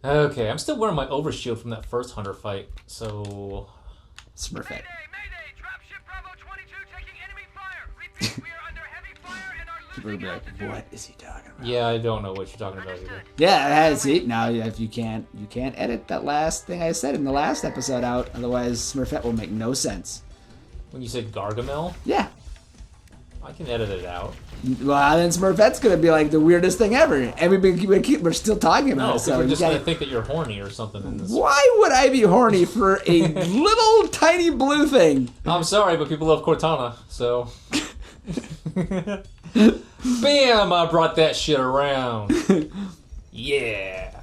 Okay, I'm still wearing my overshield from that first hunter fight, so... Smurfette. Mayday! Dropship Bravo 22 taking enemy fire! Repeat, we are under heavy fire and are People will losing be like, what is he talking about? Yeah, I don't know what you're talking about either. Yeah, see, now if you can't edit that last thing I said in the last episode out, otherwise Smurfette will make no sense. When you said Gargamel, Yeah. I can edit it out. Well, then Smurfette's gonna be like the weirdest thing ever, and we're still talking about No, it. because So we're you just gotta- going to think that you're horny or something in this. Why would I be horny for a little tiny blue thing? I'm sorry, but people love Cortana, so... Bam! I brought that shit around. Yeah.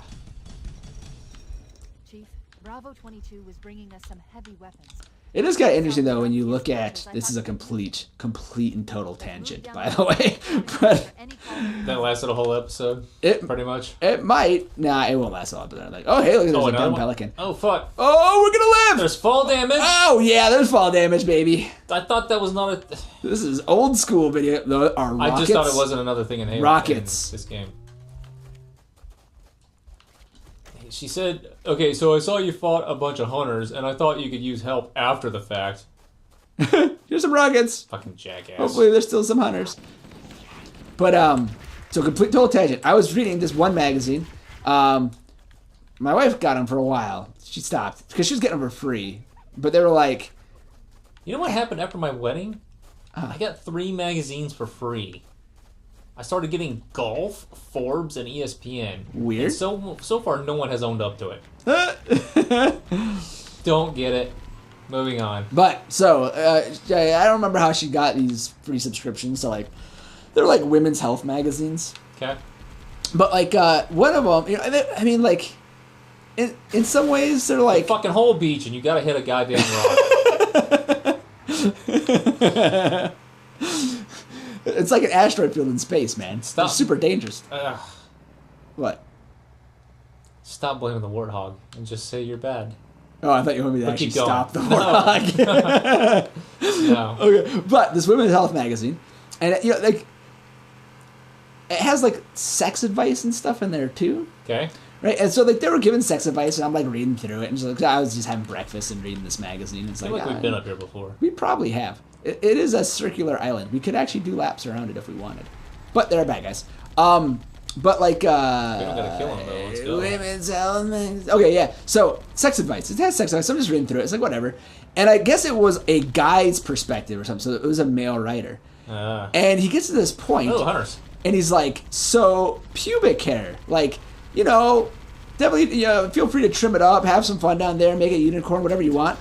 Chief, Bravo 22 was bringing us some heavy weapons. It is kind of interesting though when you look at this is a complete and total tangent, by the way. But That lasted a whole episode, it pretty much. it might. Nah, it won't last a lot. But like, oh hey, look, there's a another dumb one? pelican. Oh, fuck. Oh, we're gonna live. There's fall damage? Oh yeah, there's fall damage, baby. I thought that was not a... This is old school video. Our rockets. I just thought it wasn't another thing in Halo. Rockets. In this game. She said, okay, so I saw you fought a bunch of hunters, and I thought you could use help after the fact. Here's some rockets. Fucking jackass. Hopefully there's still some hunters. But so complete total tangent. I was reading this one magazine. My wife got them for a while. She stopped because she was getting them for free. But they were like, You know what happened after my wedding? I got 3 magazines for free. I started getting Golf, Forbes, and ESPN. Weird. And so far, no one has owned up to it. Don't get it. Moving on. But so I don't remember how she got these free subscriptions. So like, they're like women's health magazines. Okay. But like one of them, you know, I mean like, in some ways they're like Fucking whole beach, and you gotta hit a goddamn rock. it's like an asteroid field in space, man. Stop. They're super dangerous. Ugh. What? Stop blaming the warthog and just say you're bad. Oh, I thought you wanted me to But actually keep going. stop the warthog. No. Okay, but this women's health magazine, and you know, like, it has like sex advice and stuff in there too, Okay. right? And so like they were giving sex advice, and I'm like reading through it, and so, like, I was just having breakfast and reading this magazine. It's I like, feel like we've been up here before. we probably have. It is a circular island. We could actually do laps around it if we wanted, but they're bad guys. But like, We don't gotta kill him though. Let's go. women's health magazine. Okay, yeah. So sex advice. It has sex advice. I'm just reading through it. It's like whatever. And I guess it was a guy's perspective or something. So it was a male writer. And he gets to this point. Oh, hunters. And he's like, so pubic hair, like, you know, definitely, you know, feel free to trim it up, have some fun down there, make it a unicorn, whatever you want,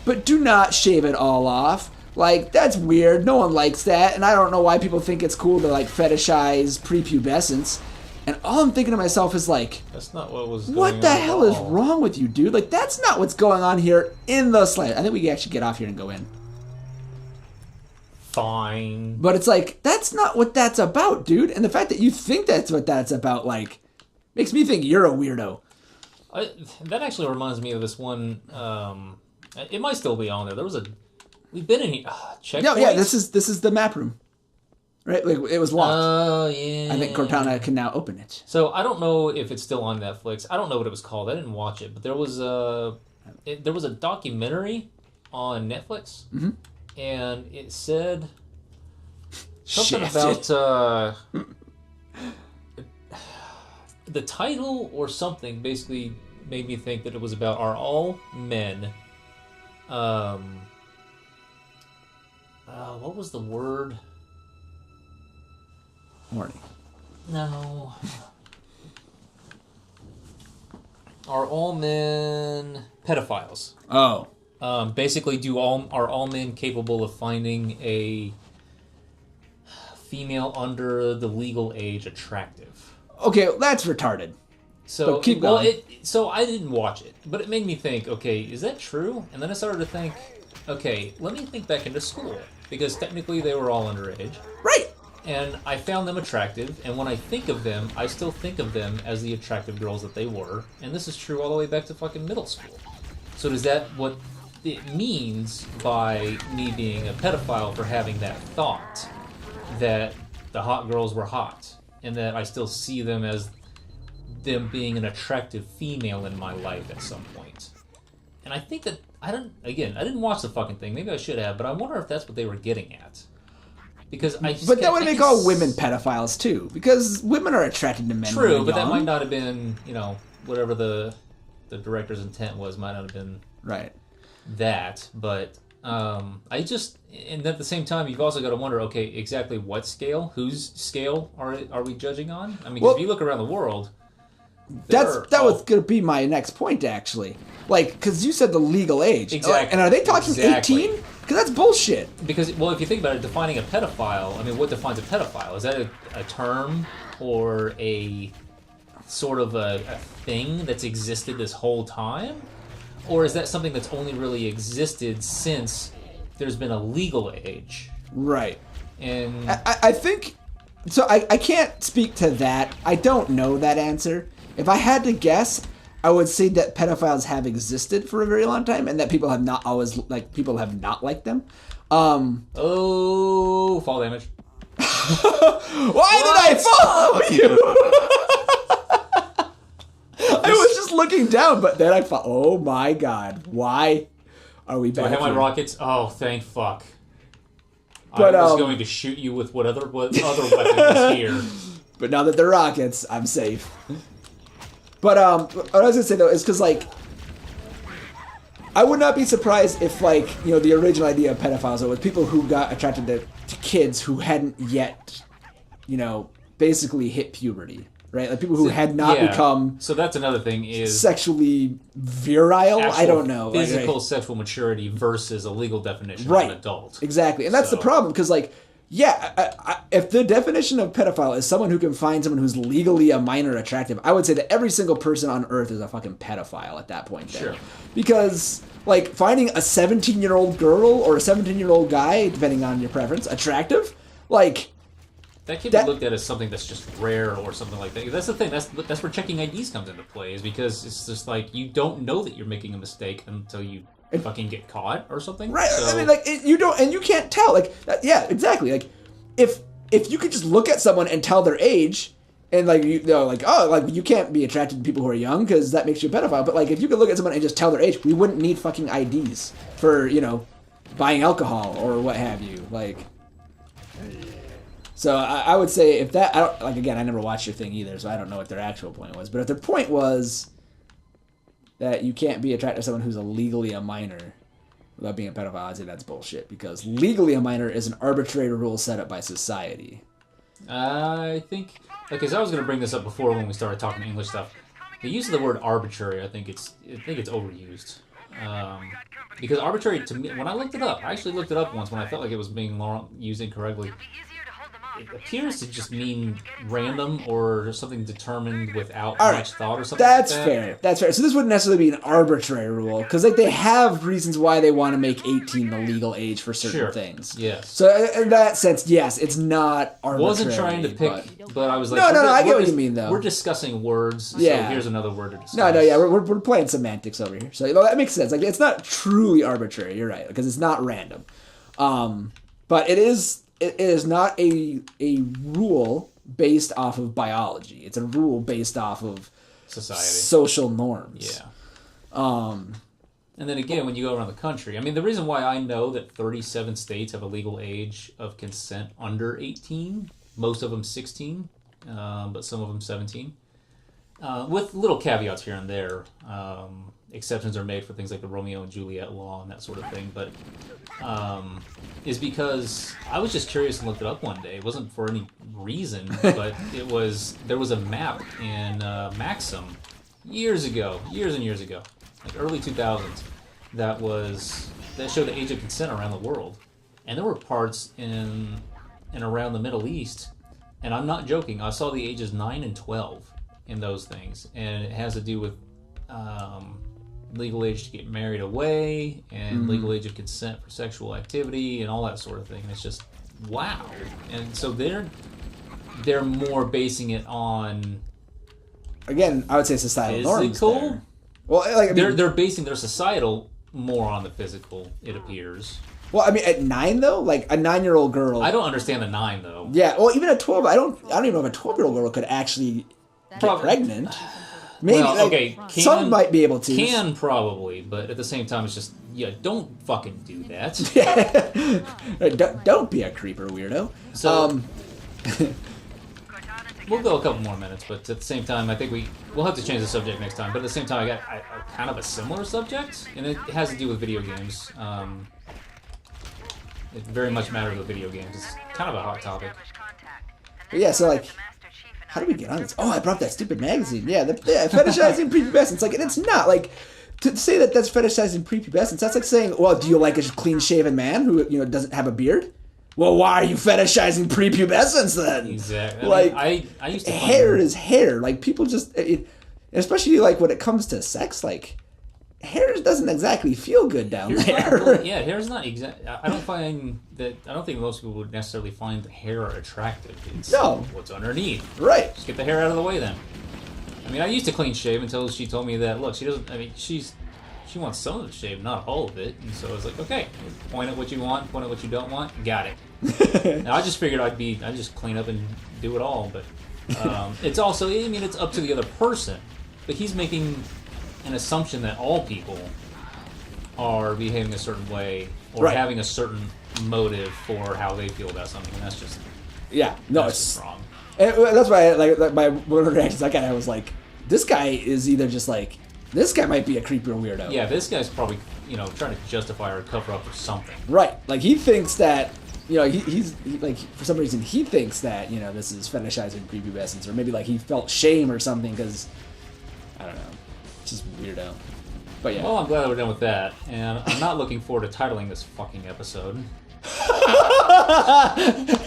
but do not shave it all off. Like, that's weird. No one likes that, and I don't know why people think it's cool to like fetishize prepubescence. And all I'm thinking to myself is like, That's not what was going what the on at hell is all. wrong with you, dude? Like, that's not what's going on here in the slightest. I think we can actually get off here and go in. Fine. But it's like, that's not what that's about, dude. And the fact that you think that's what that's about, like, makes me think you're a weirdo. That actually reminds me of this one. It might still be on there. There was a. We've been in here. Checkpoints? No, yeah, this is the map room. Right? Like, it was locked. Oh, yeah. I think Cortana can now open it. So I don't know if it's still on Netflix. I don't know what it was called. I didn't watch it, but there was a documentary on Netflix, and it said something Shafted. about the title or something. Basically, made me think that it was about are all men. What was the word? Horny. No. Are all men pedophiles? Oh. Basically, are all men capable of finding a female under the legal age attractive? Okay, that's retarded. So But keep going. So I didn't watch it, but it made me think. Okay, is that true? And then I started to think. Okay, let me think back into school because technically they were all underage. Right. And I found them attractive, and when I think of them, I still think of them as the attractive girls that they were, and this is true all the way back to fucking middle school. So is that what it means by me being a pedophile for having that thought, that the hot girls were hot, and that I still see them as them being an attractive female in my life at some point. And I think that, I didn't watch the fucking thing. Maybe I should have, but I wonder if that's what they were getting at. Because But that would make all women pedophiles, too. Because women are attracted to men. True, but that might not have been, whatever the director's intent was, might not have been right. that. But and at the same time, you've also got to wonder, okay, exactly what scale, whose scale are we judging on? I mean, 'cause if you look around the world, that was going to be my next point, actually. Like, because you said the legal age. Exactly. And are they talking 18? Because that's bullshit. Because, well, if you think about it, defining a pedophile, I mean, what defines a pedophile? Is that a term or a sort of a thing that's existed this whole time? Or is that something that's only really existed since there's been a legal age? Right. And I think... So I can't speak to that. I don't know that answer. If I had to guess, I would say that pedophiles have existed for a very long time, and that people have not always people have not liked them. Oh, fall damage. Why did I follow you? I was just looking down, but then I thought, oh my god, why are we back? Do I have my here? rockets? Oh, thank fuck. But, I was going to shoot you with what other weapon is here. But now that they're rockets, I'm safe. But what I was gonna say though is because I would not be surprised if the original idea of pedophiles was people who got attracted to kids who hadn't yet, basically hit puberty, right? Like people who had not become. So that's another thing is sexually virile. I don't know. Physical sexual maturity versus a legal definition of an adult. Exactly, and that's the problem because if the definition of pedophile is someone who can find someone who's legally a minor attractive, I would say that every single person on Earth is a fucking pedophile at that point. Sure. Because, finding a 17-year-old girl or a 17-year-old guy, depending on your preference, attractive, that can be looked at as something that's just rare or something like that. That's the thing. That's where checking IDs comes into play, is because it's just you don't know that you're making a mistake until you fucking get caught or something. Right. So, I mean, you don't, and you can't tell. Yeah, exactly. If you could just look at someone and tell their age, and you can't be attracted to people who are young because that makes you a pedophile. But if you could look at someone and just tell their age, we wouldn't need fucking IDs for buying alcohol or what have you. So I would say if that, again, I never watched your thing either, so I don't know what their actual point was. But if their point was that you can't be attracted to someone who's legally a minor without being a pedophile, I'd say that's bullshit, because legally a minor is an arbitrary rule set up by society. I think, because I was going to bring this up before when we started talking English stuff. The use of the word arbitrary, I think it's overused. Because arbitrary, to me, when I looked it up, I actually looked it up once when I felt like it was being used incorrectly. It appears to just mean random or something determined without much thought or something That's like that. fair. That's fair. So this wouldn't necessarily be an arbitrary rule, because they have reasons why they want to make 18 the legal age for certain things. Yes. So in that sense, yes, it's not arbitrary. Wasn't trying to pick, but I was like, no, I get what you mean though. We're discussing words, so here's another word to discuss. No, we're playing semantics over here. So that makes sense. It's not truly arbitrary. You're right, because it's not random. But it is not a rule based off of biology. It's a rule based off of society, social norms. Yeah. And then again, when you go around the country, I mean, the reason why I know that 37 states have a legal age of consent under 18, most of them 16, but some of them 17, with little caveats here and there. Exceptions are made for things like the Romeo and Juliet law and that sort of thing, but is because I was just curious and looked it up one day. It wasn't for any reason, but there was a map in Maxim years and years ago, like early 2000s, that showed the age of consent around the world, and there were parts in and around the Middle East, and I'm not joking. I saw the ages 9 and 12 in those things, and it has to do with legal age to get married away and legal age of consent for sexual activity and all that sort of thing. And it's just wow. And so they're more basing it on, again, I would say societal norms. Physical? Well, they're basing their societal more on the physical, it appears. Well, I mean, at 9 though, a 9-year-old girl. I don't understand the 9 though. Yeah, well, even at 12, I don't even know if a 12-year-old girl could actually Prob- pregnant. Maybe. Well, like, okay, some might be able to. Can probably, but at the same time, it's just don't fucking do that. Don't be a creeper weirdo. So we'll go a couple more minutes, but at the same time, I think we'll have to change the subject next time. But at the same time, I got kind of a similar subject, and it has to do with video games. It very much matters with video games. It's kind of a hot topic. But yeah, so like, how do we get on this? Oh, I brought that stupid magazine. Yeah, fetishizing prepubescence. Like, and it's not like to say that that's fetishizing prepubescence. That's like saying, well, do you like a clean-shaven man who doesn't have a beard? Well, why are you fetishizing prepubescence then? Exactly. Like, I used to hair is hair. Like, people just, especially like when it comes to sex, like, hair doesn't exactly feel good down there. Hair's not exact. I don't think most people would necessarily find the hair attractive. It's what's underneath. Right. Just get the hair out of the way then. I mean, I used to clean shave until she told me that, look, she doesn't, I mean, she wants some of the shave, not all of it. And so I was like, okay, point at what you want, point at what you don't want, got it. Now, I just figured I'd just clean up and do it all. But it's also, I mean, it's up to the other person. But he's making an assumption that all people are behaving a certain way or having a certain motive for how they feel about something, and that's just it's wrong. And that's why, like my one of the reactions I got, I was like, this guy is either just like, this guy might be a creepy or weirdo. Yeah, this guy's probably trying to justify or cover up for something. Right, like he thinks that he's like for some reason he thinks that this is fetishizing prepubescence, or maybe like he felt shame or something because I don't know. Just weirdo. But yeah. Well, I'm glad we're done with that, and I'm not looking forward to titling this fucking episode.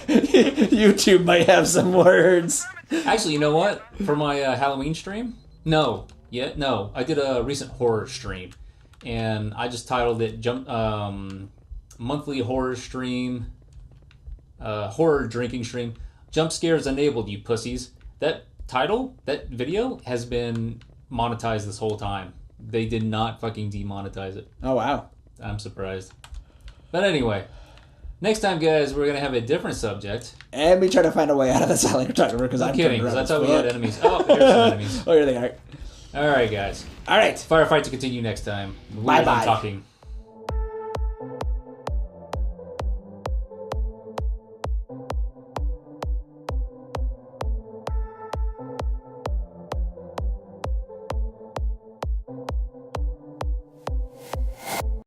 YouTube might have some words. Actually, you know what? For my Halloween stream? No, I did a recent horror stream, and I just titled it monthly horror stream, horror drinking stream. Jump scares enabled, you pussies. That video has been monetized this whole time. They did not fucking demonetize it. Oh, wow. I'm surprised. But anyway, next time, guys, we're going to have a different subject. And we try to find a way out of this Alligator Talk because I'm kidding, because that's how we had enemies. Oh, here's some enemies. Oh, here they are. All right, guys. All right. Firefight to continue next time. Bye-bye. Talking.